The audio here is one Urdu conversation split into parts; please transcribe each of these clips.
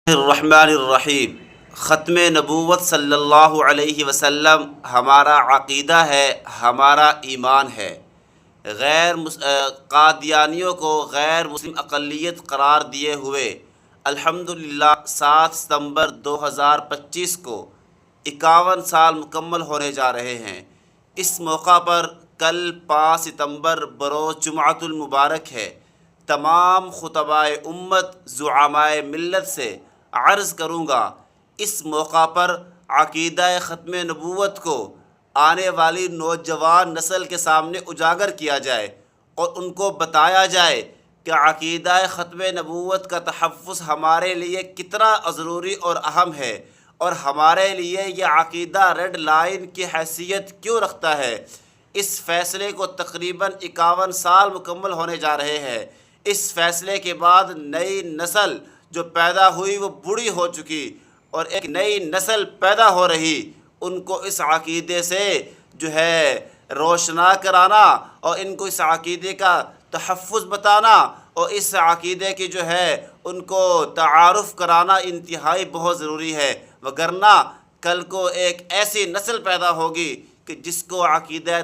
الرحمن الرحیم۔ ختم نبوت صلی اللہ علیہ وسلم ہمارا عقیدہ ہے، ہمارا ایمان ہے۔ قادیانیوں کو غیر مسلم اقلیت قرار دیے ہوئے الحمدللہ 7 ستمبر 2025 کو 51 سال مکمل ہونے جا رہے ہیں۔ اس موقع پر کل 5 ستمبر بروز جمعۃ المبارک ہے۔ تمام خطبائے امت، زعمائے ملت سے عرض کروں گا، اس موقع پر عقیدہ ختم نبوت کو آنے والی نوجوان نسل کے سامنے اجاگر کیا جائے اور ان کو بتایا جائے کہ عقیدہ ختم نبوت کا تحفظ ہمارے لیے کتنا ضروری اور اہم ہے، اور ہمارے لیے یہ عقیدہ ریڈ لائن کی حیثیت کیوں رکھتا ہے۔ اس فیصلے کو تقریباً 51 سال مکمل ہونے جا رہے ہیں۔ اس فیصلے کے بعد نئی نسل جو پیدا ہوئی وہ بوڑھی ہو چکی، اور ایک نئی نسل پیدا ہو رہی۔ ان کو اس عقیدے سے روشنا کرانا اور ان کو اس عقیدے کا تحفظ بتانا اور اس عقیدے کی ان کو تعارف کرانا انتہائی بہت ضروری ہے، وگرنہ کل کو ایک ایسی نسل پیدا ہوگی کہ جس کو عقیدہ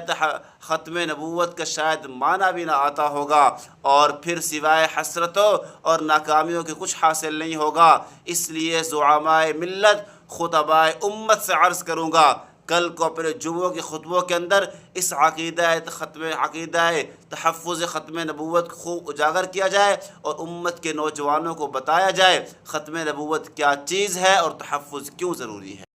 ختم نبوت کا شاید معنی بھی نہ آتا ہوگا، اور پھر سوائے حسرتوں اور ناکامیوں کے کچھ حاصل نہیں ہوگا۔ اس لیے زعمائے ملت، خطبائے امت سے عرض کروں گا، کل کو اپنے جمعوں کے خطبوں کے اندر اس عقیدہ تحفظ ختم نبوت کو خوب اجاگر کیا جائے اور امت کے نوجوانوں کو بتایا جائے ختم نبوت کیا چیز ہے اور تحفظ کیوں ضروری ہے۔